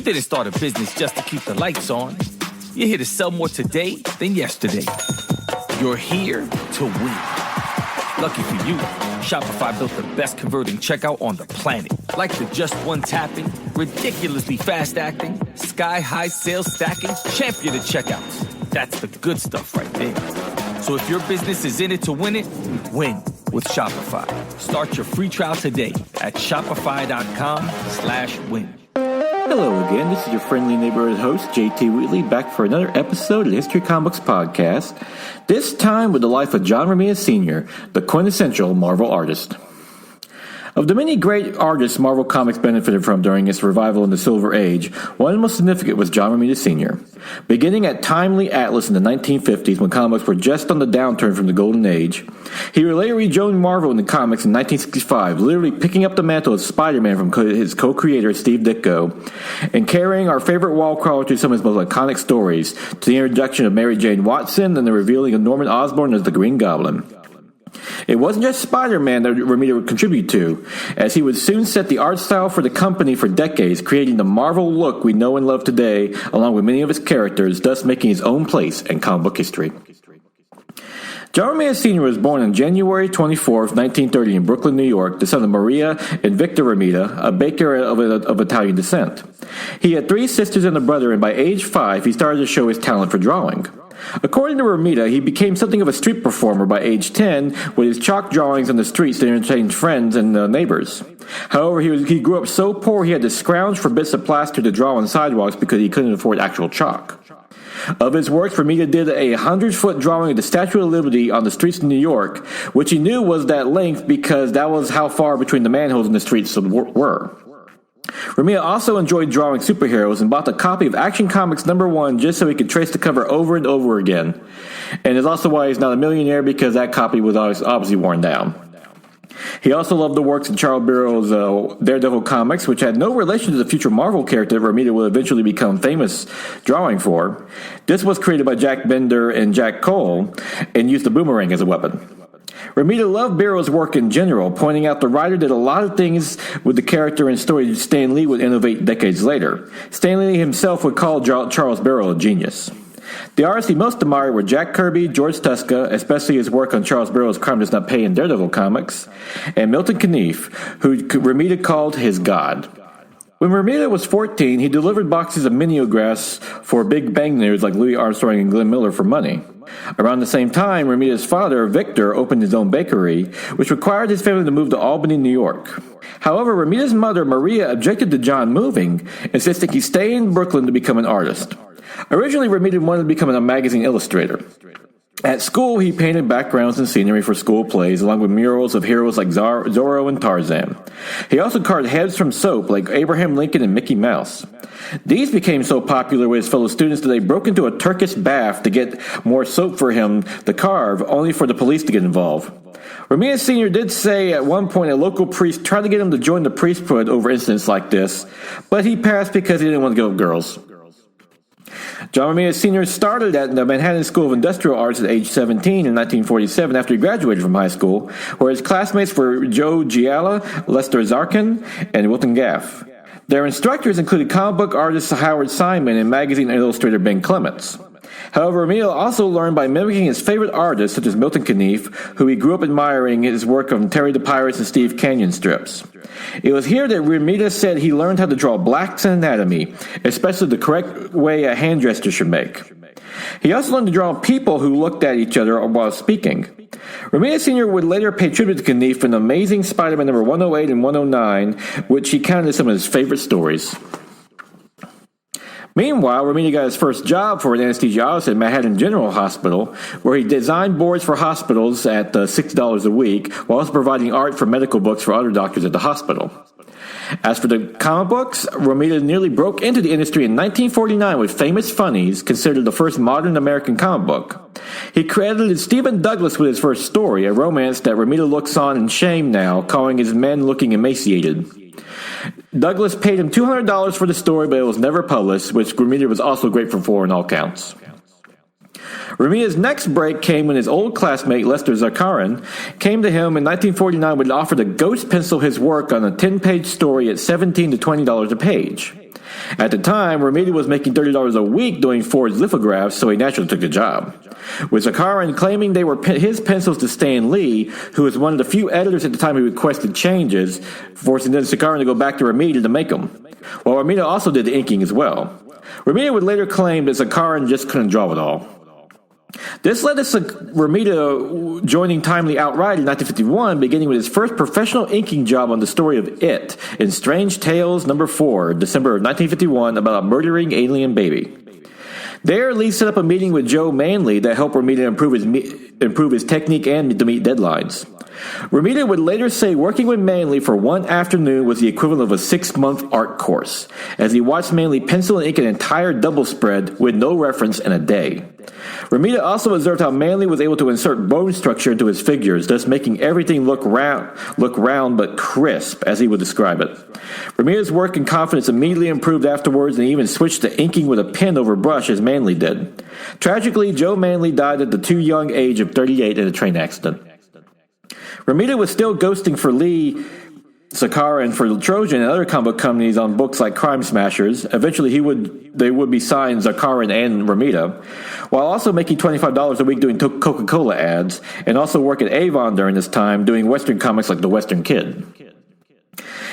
didn't start a business just to keep the lights on. You're here to sell more today than yesterday. You're here to win. Lucky for you, Shopify built the best converting checkout on the planet. Like the just one tapping, ridiculously fast acting, sky-high sales stacking, champion of checkouts. That's the good stuff right there. So if your business is in it to win it, win with Shopify. Start your free trial today at shopify.com/win. Hello again, this is your friendly neighborhood host, JT Wheatley, back for another episode of the History Comics Podcast, this time with the life of John Romita Sr., the quintessential Marvel artist. Of the many great artists Marvel Comics benefited from during its revival in the Silver Age, one of the most significant was John Romita Sr. Beginning at Timely Atlas in the 1950s, when comics were just on the downturn from the Golden Age, he would later rejoin Marvel in the comics in 1965, literally picking up the mantle of Spider-Man from his co-creator Steve Ditko, and carrying our favorite wall crawler through some of his most iconic stories, to the introduction of Mary Jane Watson and the revealing of Norman Osborn as the Green Goblin. It wasn't just Spider-Man that Romita would contribute to, as he would soon set the art style for the company for decades, creating the Marvel look we know and love today, along with many of his characters, thus making his own place in comic book history. John Romita Sr. was born on January 24, 1930 in Brooklyn, New York, the son of Maria and Victor Romita, a baker of Italian descent. He had three sisters and a brother, and by age 5, he started to show his talent for drawing. According to Romita, he became something of a street performer by age 10 with his chalk drawings on the streets to entertain friends and neighbors. However, he grew up so poor he had to scrounge for bits of plaster to draw on sidewalks because he couldn't afford actual chalk. Of his works, Romita did a 100-foot drawing of the Statue of Liberty on the streets of New York, which he knew was that length because that was how far between the manholes in the streets were. Romita also enjoyed drawing superheroes and bought a copy of Action Comics #1 just so he could trace the cover over and over again. And is also why he's not a millionaire, because that copy was obviously worn down. He also loved the works of Charles Burrow's Daredevil comics, which had no relation to the future Marvel character that Romita would eventually become famous drawing for. This was created by Jack Bender and Jack Cole and used the boomerang as a weapon. Romita loved Barrow's work in general, pointing out the writer did a lot of things with the character and story Stan Lee would innovate decades later. Stan Lee himself would call Charles Barrow a genius. The artists he most admired were Jack Kirby, George Tuska, especially his work on Charles Barrow's Crime Does Not Pay in Daredevil comics, and Milton Caniff, who Romita called his god. When Romita was 14, he delivered boxes of mimeographs for Big Bang nerds like Louis Armstrong and Glenn Miller for money. Around the same time, Romita's father, Victor, opened his own bakery, which required his family to move to Albany, New York. However, Romita's mother, Maria, objected to John moving, insisting he stay in Brooklyn to become an artist. Originally, Romita wanted to become a magazine illustrator. At school, he painted backgrounds and scenery for school plays, along with murals of heroes like Zorro and Tarzan. He also carved heads from soap like Abraham Lincoln and Mickey Mouse. These became so popular with his fellow students that they broke into a Turkish bath to get more soap for him to carve, only for the police to get involved. Romita Sr. did say at one point a local priest tried to get him to join the priesthood over incidents like this, but he passed because he didn't want to go with girls. John Romita Sr. started at the Manhattan School of Industrial Arts at age 17 in 1947 after he graduated from high school, where his classmates were Joe Giala, Lester Zarkin, and Wilton Gaff. Their instructors included comic book artist Howard Simon and magazine illustrator Ben Clements. However, Romita also learned by mimicking his favorite artists, such as Milton Caniff, who he grew up admiring his work on Terry the Pirates and Steve Canyon strips. It was here that Romita said he learned how to draw blacks and anatomy, especially the correct way a hand gesture should make. He also learned to draw people who looked at each other while speaking. Romita Sr. would later pay tribute to Caniff in Amazing Spider-Man number 108 and 109, which he counted as some of his favorite stories. Meanwhile, Romita got his first job for an anesthesiologist at Manhattan General Hospital, where he designed boards for hospitals at $6 a week, while also providing art for medical books for other doctors at the hospital. As for the comic books, Romita nearly broke into the industry in 1949 with Famous Funnies, considered the first modern American comic book. He credited Stephen Douglas with his first story, a romance that Romita looks on in shame now, calling his men looking emaciated. Douglas paid him $200 for the story, but it was never published, which Romita was also grateful for on all counts. Romita's next break came when his old classmate, Lester Zakarin, came to him in 1949 with an offer to ghost pencil his work on a 10-page story at $17 to $20 a page. At the time, Romita was making $30 a week doing Ford's lithographs, so he naturally took the job. With Zakharin claiming they were his pencils to Stan Lee, who was one of the few editors at the time who requested changes, forcing then Zakharin to go back to Romita to make them. While Romita also did the inking as well. Romita would later claim that Zakharin just couldn't draw it all. This led to Romita joining Timely outright in 1951, beginning with his first professional inking job on the story of It in Strange Tales No. 4, December of 1951, about a murdering alien baby. There, Lee set up a meeting with Joe Manley that helped Romita improve his technique and to meet deadlines. Romita would later say working with Manley for one afternoon was the equivalent of a 6-month art course, as he watched Manley pencil and ink an entire double spread with no reference in a day. Romita also observed how Manley was able to insert bone structure into his figures, thus making everything look round but crisp, as he would describe it. Romita's work and confidence immediately improved afterwards, and he even switched to inking with a pen over brush as Manley did. Tragically, Joe Manley died at the too young age of 38 in a train accident. Romita was still ghosting for Lee, Zakharin, for Trojan and other comic book companies on books like Crime Smashers. Eventually, they would be signed, Zakharin and Romita, while also making $25 a week doing Coca-Cola ads, and also work at Avon during this time, doing Western comics like The Western Kid.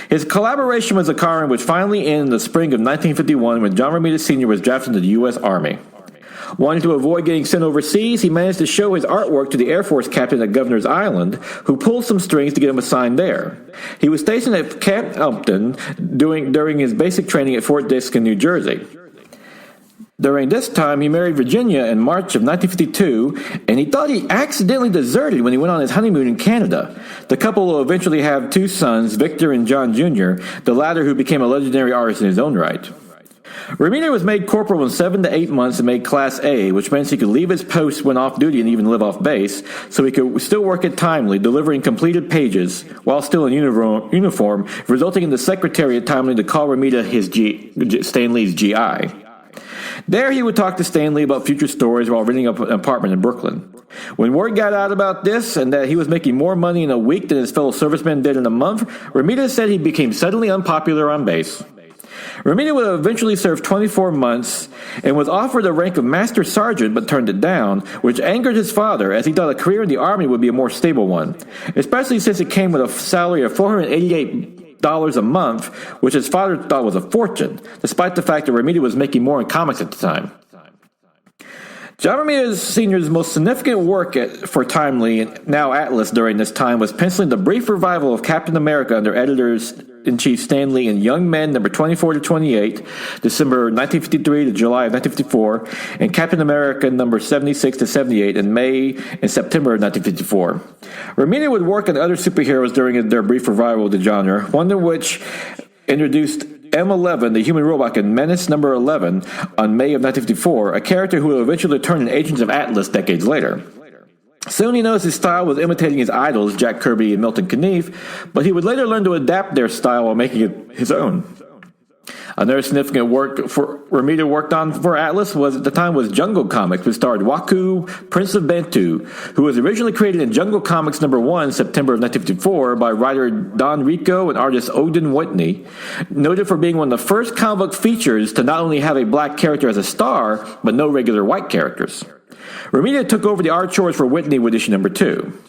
His collaboration with Zakharin would finally end in the spring of 1951 when John Romita Sr. was drafted into the U.S. Army. Wanting to avoid getting sent overseas, he managed to show his artwork to the Air Force captain at Governor's Island, who pulled some strings to get him assigned there. He was stationed at Camp Upton during his basic training at Fort Dix in New Jersey. During this time, he married Virginia in March of 1952, and he thought he accidentally deserted when he went on his honeymoon in Canada. The couple will eventually have 2 sons, Victor and John Jr., the latter who became a legendary artist in his own right. Romita was made corporal in 7 to 8 months and made Class A, which means he could leave his post when off duty and even live off base, so he could still work at Timely, delivering completed pages while still in uniform, resulting in the secretary at Timely to call Romita Stan Lee's GI. There he would talk to Stan Lee about future stories while renting an apartment in Brooklyn. When word got out about this and that he was making more money in a week than his fellow servicemen did in a month, Romita said he became suddenly unpopular on base. Romita would eventually serve 24 months and was offered the rank of Master Sergeant but turned it down, which angered his father as he thought a career in the Army would be a more stable one, especially since it came with a salary of $488 a month, which his father thought was a fortune, despite the fact that Romita was making more in comics at the time. John Romita Sr.'s most significant work for Timely, now Atlas, during this time was penciling the brief revival of Captain America under editors-in-chief Stan Lee in Young Men number 24 to 28, December 1953 to July of 1954, and Captain America number 76 to 78 in May and September of 1954. Romita would work on other superheroes during their brief revival of the genre, one of which introduced M11, the human robot in Menace number 11 on May of 1954, a character who will eventually turn in Agents of Atlas decades later. Soon he noticed his style was imitating his idols, Jack Kirby and Milton Caniff, but he would later learn to adapt their style while making it his own. Another significant work Romita worked on for Atlas at the time was Jungle Comics, which starred Waku, Prince of Bantu, who was originally created in Jungle Comics number 1, September of 1954, by writer Don Rico and artist Odin Whitney, noted for being one of the first comic book features to not only have a black character as a star, but no regular white characters. Romita took over the art chores for Whitney with issue number 2.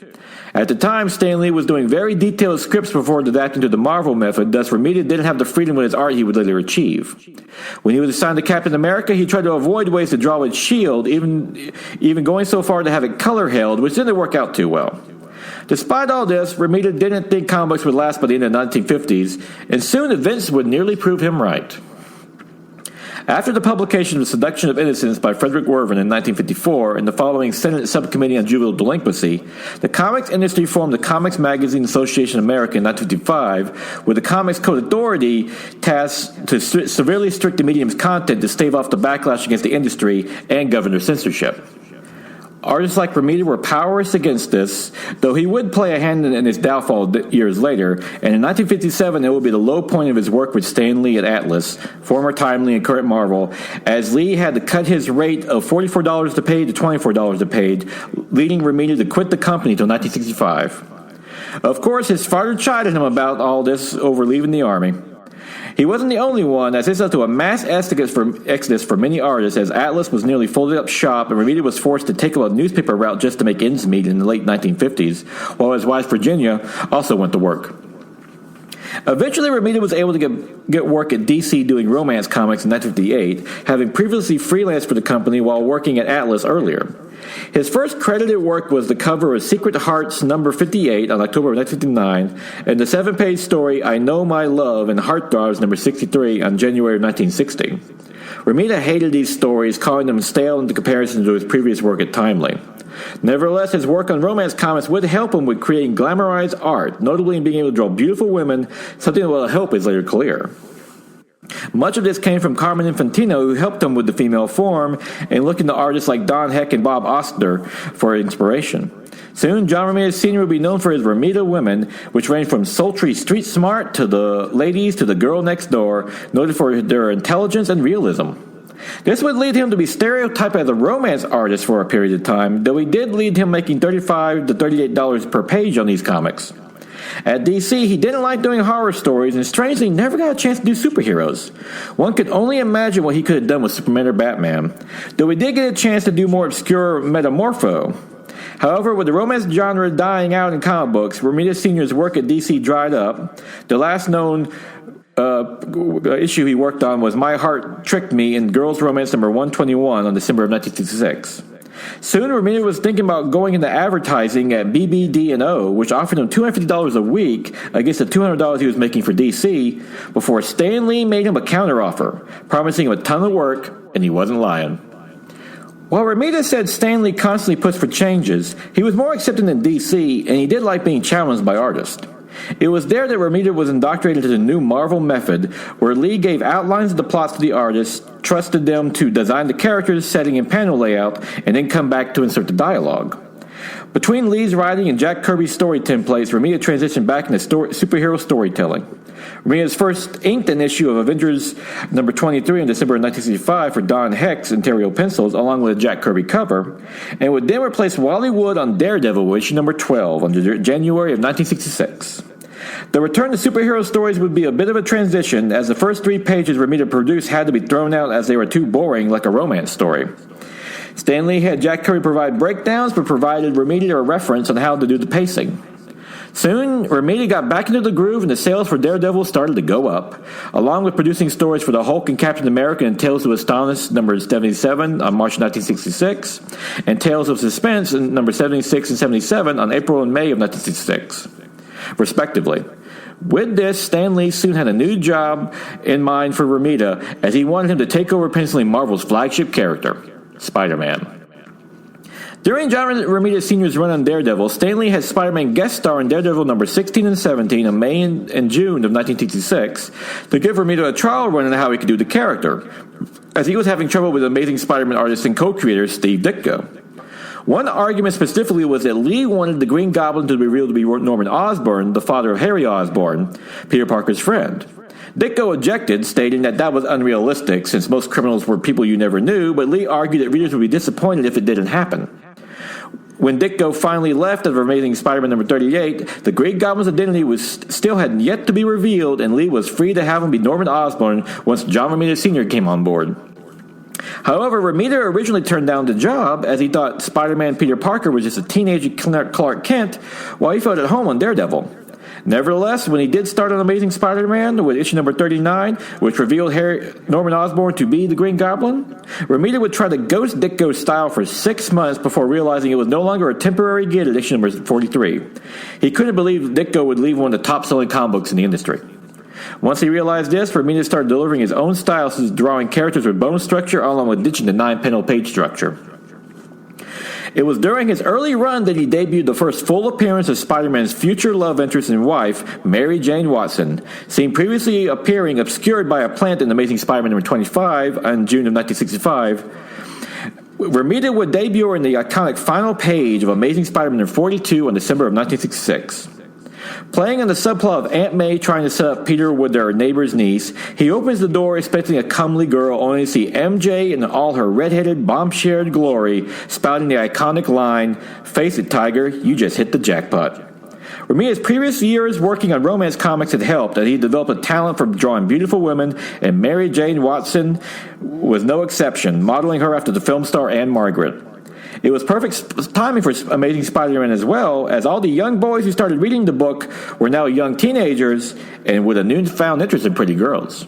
At the time, Stan Lee was doing very detailed scripts before adapting to the Marvel method, thus Romita didn't have the freedom with his art he would later achieve. When he was assigned to Captain America, he tried to avoid ways to draw with S.H.I.E.L.D., even going so far to have it color-held, which didn't work out too well. Despite all this, Romita didn't think comic books would last by the end of the 1950s, and soon events would nearly prove him right. After the publication of Seduction of Innocence by Frederick Werven in 1954 and the following Senate Subcommittee on Juvenile Delinquency, the comics industry formed the Comics Magazine Association of America in 1955, with the Comics Code Authority tasked to severely restrict the medium's content to stave off the backlash against the industry and governor censorship. Artists like Romita were powerless against this, though he would play a hand in his downfall years later, and in 1957 it would be the low point of his work with Stan Lee at Atlas, former Timely and current Marvel, as Lee had to cut his rate of $44 a page to $24 a page, leading Romita to quit the company until 1965. Of course, his father chided him about all this over leaving the Army. He wasn't the only one, as this led to a mass exodus for many artists, as Atlas was nearly folded up shop and Romita was forced to take up a newspaper route just to make ends meet in the late 1950s, while his wife Virginia also went to work. Eventually, Romita was able to get work at DC doing romance comics in 1958, having previously freelanced for the company while working at Atlas earlier. His first credited work was the cover of Secret Hearts number 58 on October of 1959, and the 7-page story I Know My Love and Heartthrobs number 63 on January of 1960. Romita hated these stories, calling them stale in comparison to his previous work at Timely. Nevertheless, his work on romance comics would help him with creating glamorized art, notably in being able to draw beautiful women, something that will help his later career. Much of this came from Carmen Infantino, who helped him with the female form, and looking to artists like Don Heck and Bob Oster for inspiration. Soon, John Romita Sr. would be known for his Romita women, which ranged from sultry street smart to the ladies to the girl next door, noted for their intelligence and realism. This would lead him to be stereotyped as a romance artist for a period of time, though he did lead him making $35 to $38 per page on these comics. At DC, he didn't like doing horror stories and strangely never got a chance to do superheroes. One could only imagine what he could have done with Superman or Batman, though he did get a chance to do more obscure Metamorpho. However, with the romance genre dying out in comic books, Romita Sr.'s work at DC dried up. The last known issue he worked on was My Heart Tricked Me in Girls Romance number 121 on December of 1966. Soon, Romita was thinking about going into advertising at BBD&O, which offered him $250 a week against the $200 he was making for DC, before Stan Lee made him a counteroffer, promising him a ton of work, and he wasn't lying. While Romita said Stan Lee constantly pushed for changes, he was more accepting than DC, and he did like being challenged by artists. It was there that Romita was indoctrinated to the new Marvel method, where Lee gave outlines of the plots to the artists, trusted them to design the characters, setting, and panel layout, and then come back to insert the dialogue. Between Lee's writing and Jack Kirby's story templates, Romita transitioned back into superhero storytelling. Romita's first inked an issue of Avengers number 23 in December of 1965 for Don Heck's Ontario pencils, along with a Jack Kirby cover, and would then replace Wally Wood on Daredevil issue number 12 on January of 1966. The return to superhero stories would be a bit of a transition, as the first 3 pages Romita produced had to be thrown out as they were too boring, like a romance story. Stan Lee had Jack Kirby provide breakdowns, but provided Romita a reference on how to do the pacing. Soon, Romita got back into the groove, and the sales for Daredevil started to go up, along with producing stories for the Hulk and Captain America in Tales of Astonish number 77 on March 1966, and Tales of Suspense in number 76 and 77 on April and May of 1966, respectively. With this, Stan Lee soon had a new job in mind for Romita, as he wanted him to take over penciling Marvel's flagship character, Spider-Man. During John Romita Sr.'s run on Daredevil, Stan Lee had Spider-Man guest star in Daredevil number 16 and 17 in May and June of 1966 to give Romita a trial run on how he could do the character, as he was having trouble with Amazing Spider-Man artist and co-creator Steve Ditko. One argument specifically was that Lee wanted the Green Goblin to be revealed to be Norman Osborn, the father of Harry Osborn, Peter Parker's friend. Ditko objected, stating that was unrealistic, since most criminals were people you never knew, but Lee argued that readers would be disappointed if it didn't happen. When Ditko finally left of Amazing Spider-Man number 38, the Green Goblin's identity still had yet to be revealed, and Lee was free to have him be Norman Osborn once John Romita Sr. came on board. However, Romita originally turned down the job, as he thought Spider-Man Peter Parker was just a teenage Clark Kent, while he felt at home on Daredevil. Nevertheless, when he did start on Amazing Spider-Man with issue number 39, which revealed Norman Osborn to be the Green Goblin, Romita would try to ghost Ditko's style for 6 months before realizing it was no longer a temporary gig at issue number 43. He couldn't believe Ditko would leave one of the top-selling comic books in the industry. Once he realized this, Romita started delivering his own style, such as drawing characters with bone structure, along with ditching the 9-panel page structure. It was during his early run that he debuted the first full appearance of Spider-Man's future love interest and wife, Mary Jane Watson, seen previously appearing obscured by a plant in Amazing Spider-Man number 25 in June of 1965. Romita would debut her in the iconic final page of Amazing Spider-Man number 42 in December of 1966. Playing on the subplot of Aunt May trying to set up Peter with their neighbor's niece, he opens the door expecting a comely girl, only to see MJ in all her red-headed, bomb-shared glory, spouting the iconic line, "Face it, Tiger, you just hit the jackpot." Romita's previous years working on romance comics had helped, and he developed a talent for drawing beautiful women, and Mary Jane Watson was no exception, modeling her after the film star Anne Margaret. It was perfect timing for Amazing Spider-Man as well, as all the young boys who started reading the book were now young teenagers and with a newfound interest in pretty girls.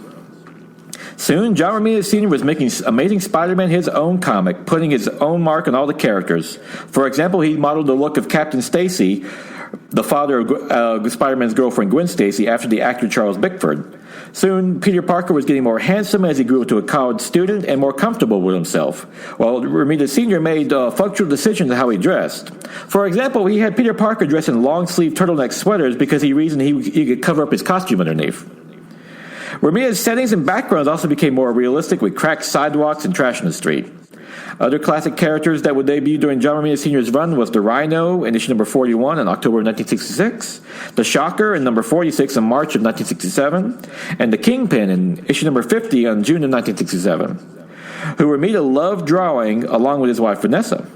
Soon, John Romita Sr. was making Amazing Spider-Man his own comic, putting his own mark on all the characters. For example, he modeled the look of Captain Stacy, the father of Spider-Man's girlfriend Gwen Stacy, after the actor Charles Bickford. Soon, Peter Parker was getting more handsome as he grew into a college student and more comfortable with himself, while Romita Sr. made functional decisions on how he dressed. For example, he had Peter Parker dress in long-sleeve turtleneck sweaters because he reasoned he could cover up his costume underneath. Romita's settings and backgrounds also became more realistic, with cracked sidewalks and trash in the street. Other classic characters that would debut during John Romita Sr.'s run was the Rhino in issue number 41 in October of 1966, the Shocker in number 46 in March of 1967, and the Kingpin in issue number 50 in June of 1967, who Romita loved drawing along with his wife Vanessa.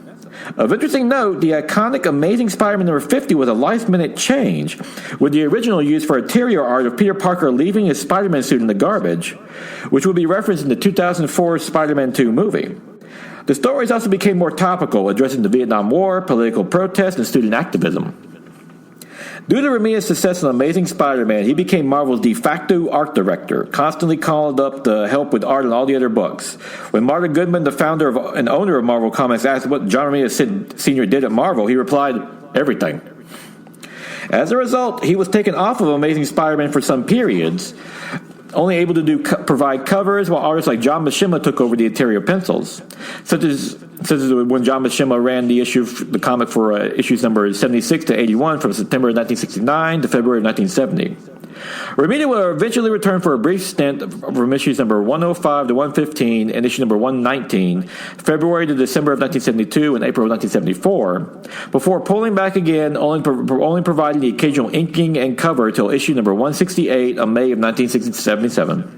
Of interesting note, the iconic Amazing Spider-Man number 50 was a last-minute change, with the original used for interior art of Peter Parker leaving his Spider-Man suit in the garbage, which will be referenced in the 2004 Spider-Man 2 movie. The stories also became more topical, addressing the Vietnam War, political protest, and student activism. Due to Romita's success in Amazing Spider-Man, he became Marvel's de facto art director, constantly called up to help with art on all the other books. When Martin Goodman, the founder and owner of Marvel Comics, asked what John Romita Sr. did at Marvel, he replied, "Everything." As a result, he was taken off of Amazing Spider-Man for some periods, only able to provide covers, while artists like John Buscema took over the interior pencils, such as when John Buscema ran the comic for issues number 76 to 81 from September of 1969 to February of 1970. Romita will eventually return for a brief stint from issues number 105 to 115 and issue number 119, February to December of 1972 and April of 1974, before pulling back again, only providing the occasional inking and cover till issue number 168 of May of 1977.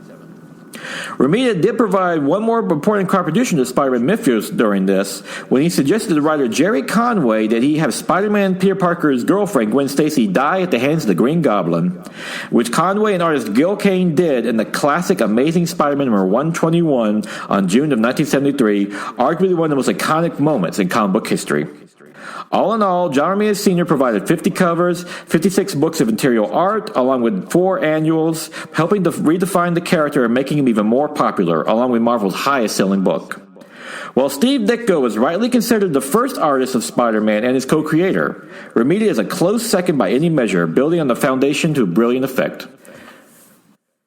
Romita did provide one more important contribution to Spider-Man mythos during this, when he suggested to writer Jerry Conway that he have Spider-Man Peter Parker's girlfriend Gwen Stacy die at the hands of the Green Goblin, which Conway and artist Gil Kane did in the classic Amazing Spider-Man number 121 on June of 1973, arguably one of the most iconic moments in comic book history. All in all, John Romita Sr. provided 50 covers, 56 books of interior art, along with 4 annuals, helping to redefine the character and making him even more popular, along with Marvel's highest-selling book. While Steve Ditko is rightly considered the first artist of Spider-Man and his co-creator, Romita is a close second by any measure, building on the foundation to a brilliant effect.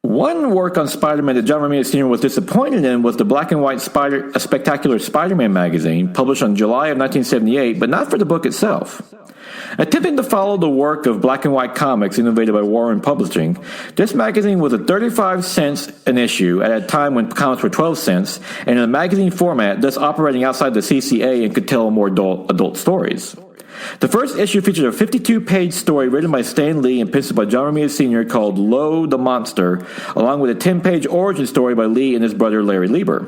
One work on Spider-Man that John Romita Sr. was disappointed in was the black and white Spectacular Spider-Man magazine, published in July of 1978, but not for the book itself. Attempting to follow the work of black and white comics innovated by Warren Publishing, this magazine was at 35 cents an issue at a time when comics were 12 cents, and in a magazine format, thus operating outside the CCA and could tell more adult stories. The first issue featured a 52-page story written by Stan Lee and penciled by John Romita Sr. called Lo the Monster, along with a 10-page origin story by Lee and his brother Larry Lieber.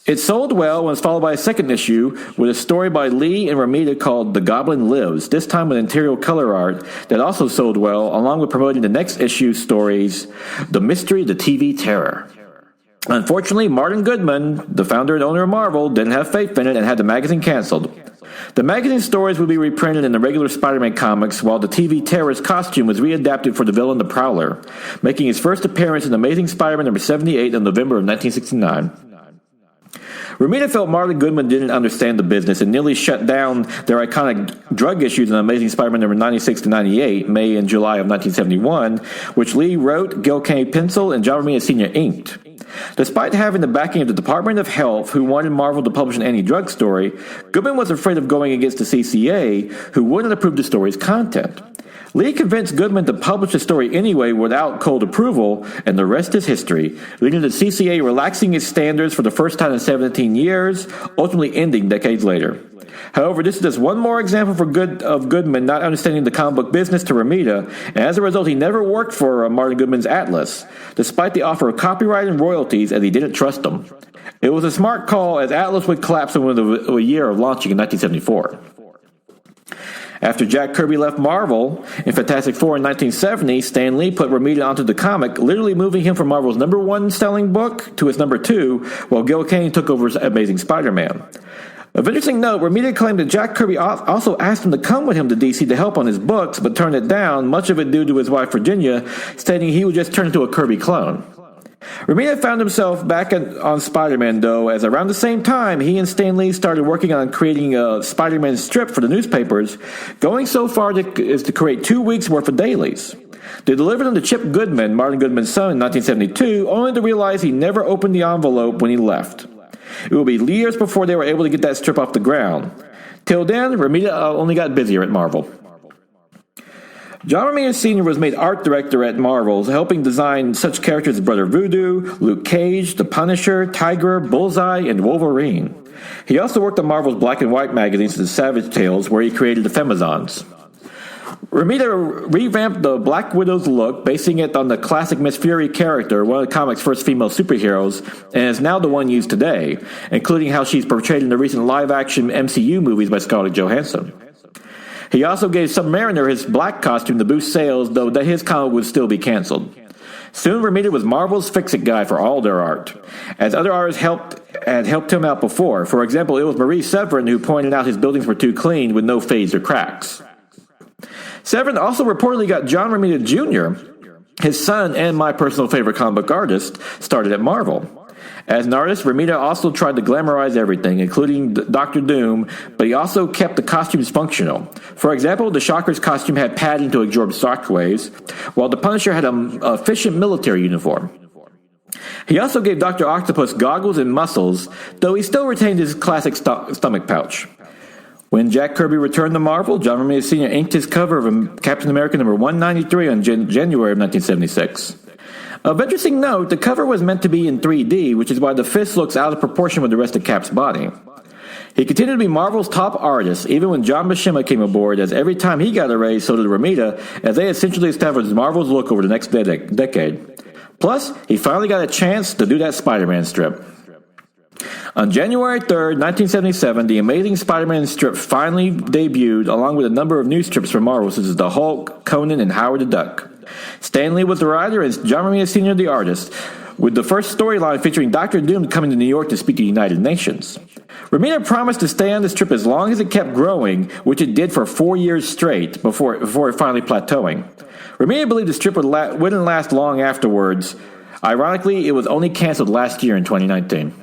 It sold well and was followed by a second issue with a story by Lee and Romita called The Goblin Lives, this time with interior color art that also sold well, along with promoting the next issue stories, The Mystery of the TV Terror. Unfortunately, Martin Goodman, the founder and owner of Marvel, didn't have faith in it and had the magazine canceled. The magazine stories would be reprinted in the regular Spider-Man comics, while the TV terrorist costume was readapted for the villain the Prowler, making his first appearance in Amazing Spider-Man number 78 in November of 1969. Romita felt Martin Goodman didn't understand the business and nearly shut down their iconic drug issues in Amazing Spider-Man number 96 to 98, May and July of 1971, which Lee wrote, Gil Kane penciled, and John Romita Sr. inked. Despite having the backing of the Department of Health, who wanted Marvel to publish an anti-drug story, Goodman was afraid of going against the CCA, who wouldn't approve the story's content. Lee convinced Goodman to publish the story anyway without cold approval, and the rest is history, leading to the CCA relaxing its standards for the first time in 17 years, ultimately ending decades later. However, this is just one more example of Goodman not understanding the comic book business to Romita, and as a result, he never worked for Martin Goodman's Atlas, despite the offer of copyright and royalties, as he didn't trust them. It was a smart call, as Atlas would collapse within a year of launching in 1974. After Jack Kirby left Marvel in Fantastic Four in 1970, Stan Lee put Romita onto the comic, literally moving him from Marvel's #1 selling book to its #2, while Gil Kane took over as Amazing Spider-Man. Of interesting note, Romita claimed that Jack Kirby also asked him to come with him to DC to help on his books, but turned it down, much of it due to his wife Virginia, stating he would just turn into a Kirby clone. Romita found himself back on Spider-Man, though, as around the same time, he and Stan Lee started working on creating a Spider-Man strip for the newspapers, going so far as to create 2 weeks' worth of dailies. They delivered them to Chip Goodman, Martin Goodman's son, in 1972, only to realize he never opened the envelope when he left. It would be years before they were able to get that strip off the ground. Till then, Romita only got busier at Marvel. John Romita Sr. was made art director at Marvel, helping design such characters as Brother Voodoo, Luke Cage, The Punisher, Tiger, Bullseye, and Wolverine. He also worked on Marvel's black and white magazines such as Savage Tales, where he created the Femizons. Romita revamped the Black Widow's look, basing it on the classic Miss Fury character, one of the comic's first female superheroes, and is now the one used today, including how she's portrayed in the recent live-action MCU movies by Scarlett Johansson. He also gave Submariner his black costume to boost sales, though that his comic would still be canceled. Soon, Romita was Marvel's fix-it guy for all their art, as other artists had helped him out before. For example, it was Marie Severin who pointed out his buildings were too clean with no fades or cracks. Severin also reportedly got John Romita Jr., his son and my personal favorite comic book artist, started at Marvel. As an artist, Romita also tried to glamorize everything, including Doctor Doom, but he also kept the costumes functional. For example, the Shocker's costume had padding to absorb shockwaves, while the Punisher had an efficient military uniform. He also gave Dr. Octopus goggles and muscles, though he still retained his classic stomach pouch. When Jack Kirby returned to Marvel, John Romita Sr. inked his cover of Captain America number 193 on January of 1976. Of interesting note, the cover was meant to be in 3D, which is why the fist looks out of proportion with the rest of Cap's body. He continued to be Marvel's top artist, even when John Buscema came aboard, as every time he got a raise, so did Romita, as they essentially established Marvel's look over the next decade. Plus, he finally got a chance to do that Spider-Man strip. On January 3rd, 1977, the Amazing Spider-Man strip finally debuted, along with a number of new strips from Marvel, such as The Hulk, Conan, and Howard the Duck. Stan Lee was the writer and John Romita Sr. the artist, with the first storyline featuring Doctor Doom coming to New York to speak to the United Nations. Romita promised to stay on the strip as long as it kept growing, which it did for 4 years straight before it finally plateauing. Romita believed the strip wouldn't last long afterwards. Ironically, it was only canceled last year in 2019.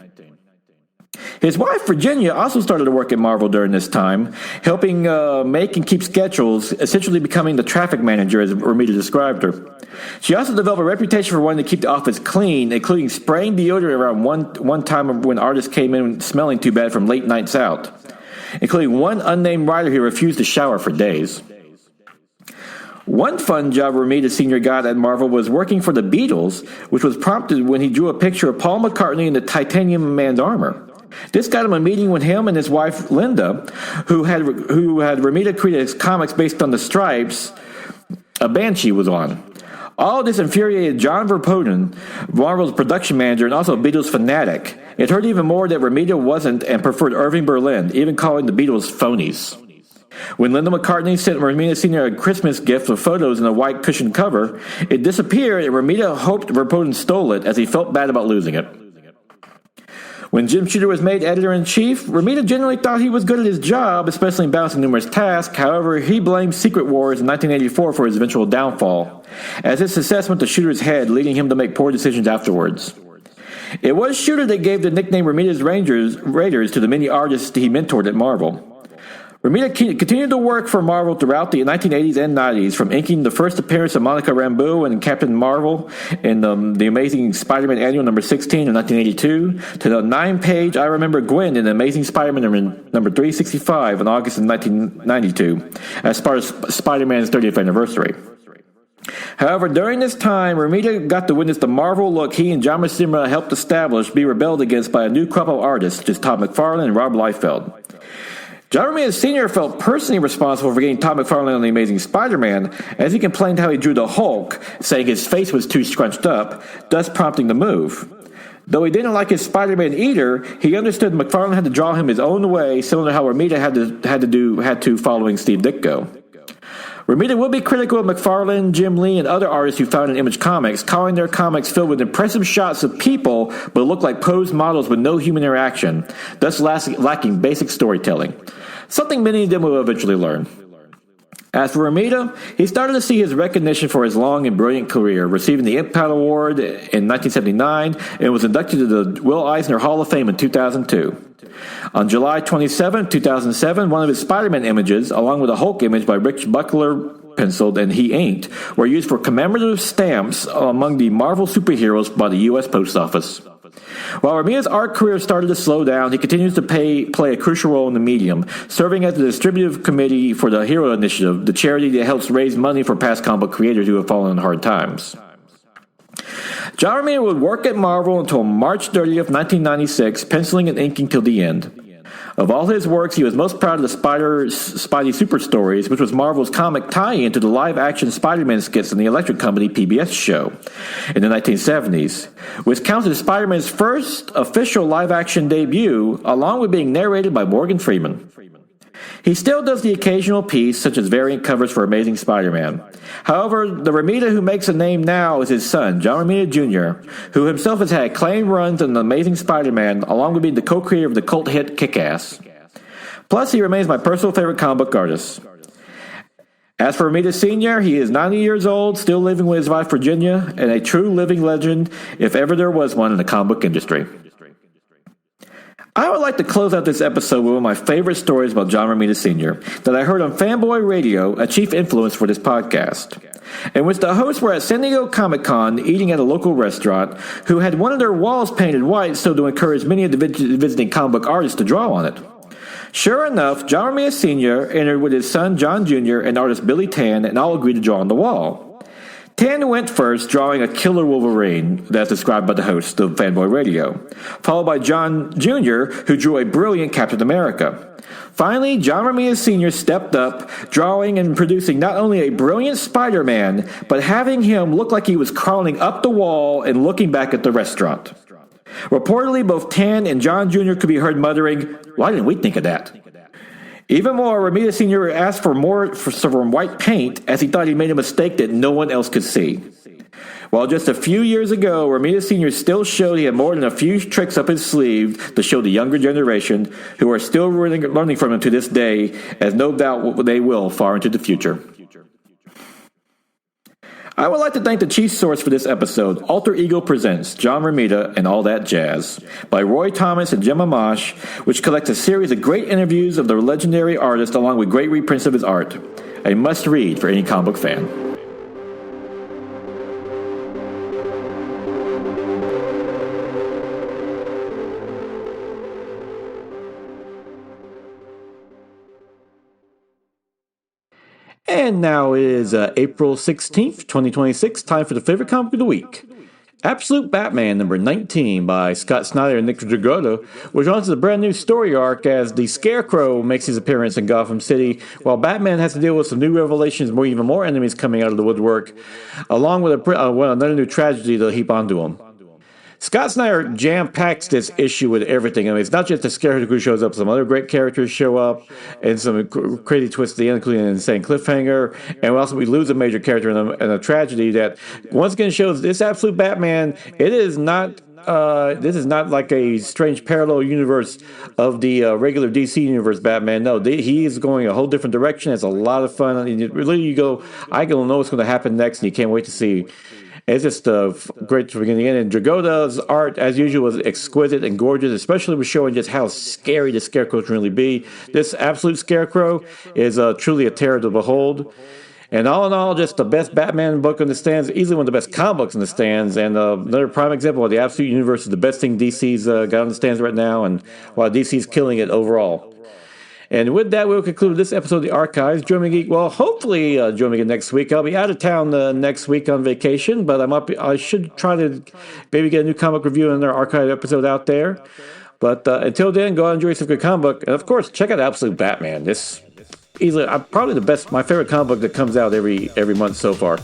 His wife, Virginia, also started to work at Marvel during this time, helping make and keep schedules, essentially becoming the traffic manager, as Romita described her. She also developed a reputation for wanting to keep the office clean, including spraying deodorant around one time when artists came in smelling too bad from late nights out, including one unnamed writer who refused to shower for days. One fun job Romita Sr. got at Marvel was working for the Beatles, which was prompted when he drew a picture of Paul McCartney in the Titanium Man's armor. This got him a meeting with him and his wife, Linda, who had Romita create his comics based on the Stripes, a band she was on. All this infuriated John Verpoten, Marvel's production manager and also a Beatles fanatic. It hurt even more that Romita wasn't and preferred Irving Berlin, even calling the Beatles phonies. When Linda McCartney sent Romita Sr. a Christmas gift of photos in a white cushioned cover, it disappeared and Romita hoped Verpoten stole it as he felt bad about losing it. When Jim Shooter was made editor-in-chief, Romita generally thought he was good at his job, especially in balancing numerous tasks. However, he blamed Secret Wars in 1984 for his eventual downfall, as his success went to Shooter's head, leading him to make poor decisions afterwards. It was Shooter that gave the nickname Romita's Raiders to the many artists he mentored at Marvel. Romita continued to work for Marvel throughout the 1980s and 90s, from inking the first appearance of Monica Rambeau and Captain Marvel in the Amazing Spider-Man Annual number 16 in 1982, to the 9-page I Remember Gwen in Amazing Spider-Man number 365 in August of 1992, as part of Spider-Man's 30th anniversary. However, during this time, Romita got to witness the Marvel look he and John Buscema helped establish be rebelled against by a new crop of artists, such as Todd McFarlane and Rob Liefeld. John Romita Sr. felt personally responsible for getting Todd McFarlane on The Amazing Spider-Man, as he complained how he drew the Hulk, saying his face was too scrunched up, thus prompting the move. Though he didn't like his Spider-Man either, he understood McFarlane had to draw him his own way, similar to how Romita had to following Steve Ditko. Romita would be critical of McFarlane, Jim Lee, and other artists who found in Image Comics, calling their comics filled with impressive shots of people but look like posed models with no human interaction, thus lacking basic storytelling. Something many of them will eventually learn. As for Romita, he started to see his recognition for his long and brilliant career, receiving the Impact Award in 1979 and was inducted to the Will Eisner Hall of Fame in 2002. On July 27, 2007, one of his Spider-Man images, along with a Hulk image by Rich Buckler, penciled and he inked, were used for commemorative stamps among the Marvel superheroes by the U.S. Post Office. While Romita's art career started to slow down, he continues to play a crucial role in the medium, serving as the distributive committee for the Hero Initiative, the charity that helps raise money for past comic book creators who have fallen in hard times. John Romita would work at Marvel until March 30th, 1996, penciling and inking till the end. Of all his works, he was most proud of the Spidey Super Stories, which was Marvel's comic tie-in to the live-action Spider-Man skits on the Electric Company PBS show in the 1970s, which counts as Spider-Man's first official live-action debut, along with being narrated by Morgan Freeman. He still does the occasional piece, such as variant covers for Amazing Spider-Man. However, the Romita who makes a name now is his son, John Romita Jr., who himself has had acclaimed runs on Amazing Spider-Man, along with being the co-creator of the cult hit Kick-Ass. Plus, he remains my personal favorite comic book artist. As for Romita Sr., he is 90 years old, still living with his wife Virginia, and a true living legend, if ever there was one in the comic book industry. I would like to close out this episode with one of my favorite stories about John Romita Sr. that I heard on Fanboy Radio, a chief influence for this podcast, in which the hosts were at San Diego Comic-Con eating at a local restaurant who had one of their walls painted white so to encourage many of the visiting comic book artists to draw on it. Sure enough, John Romita Sr. entered with his son John Jr. and artist Billy Tan and all agreed to draw on the wall. Tan went first, drawing a killer Wolverine, that's described by the host of Fanboy Radio, followed by John Jr., who drew a brilliant Captain America. Finally, John Romita Sr. stepped up, drawing and producing not only a brilliant Spider-Man, but having him look like he was crawling up the wall and looking back at the restaurant. Reportedly, both Tan and John Jr. could be heard muttering, "Why didn't we think of that?" Even more, Romita Sr. asked for some white paint as he thought he made a mistake that no one else could see. While just a few years ago, Romita Sr. still showed he had more than a few tricks up his sleeve to show the younger generation, who are still learning from him to this day, as no doubt they will far into the future. I would like to thank the chief source for this episode, Alter Ego Presents, John Romita and All That Jazz, by Roy Thomas and Jim Amash, which collects a series of great interviews of the legendary artist along with great reprints of his art. A must-read for any comic book fan. And now it is April 16th, 2026, time for the favorite comic of the week. Absolute Batman number 19 by Scott Snyder and Nick Dragotta, which launches a brand new story arc as the Scarecrow makes his appearance in Gotham City, while Batman has to deal with some new revelations, even more enemies coming out of the woodwork, along with another new tragedy to heap onto him. Scott Snyder jam-packs this issue with everything. I mean, it's not just the Scarecrow who shows up. Some other great characters show up, and some crazy twists at the end, including an insane cliffhanger. And we lose a major character in a tragedy that once again shows this Absolute Batman. It is not. This is not like a strange parallel universe of the regular DC universe Batman. No, he is going a whole different direction. It's a lot of fun. Really, I don't know what's going to happen next, and you can't wait to see. It's just great from beginning to end. And Dragotta's art, as usual, was exquisite and gorgeous, especially with showing just how scary the Scarecrow can really be. This Absolute Scarecrow is truly a terror to behold. And all in all, just the best Batman book on the stands, easily one of the best comic books on the stands, and another prime example of the Absolute Universe is the best thing DC's got on the stands right now, and while DC's killing it overall. And with that, we'll conclude this episode of The Archives. Join me, Geek. Well, hopefully join me again next week. I'll be out of town next week on vacation, but I should try to maybe get a new comic review in our archive episode out there. But until then, go out and enjoy some good comic book. And, of course, check out Absolute Batman. This easily, probably my favorite comic book that comes out every month so far.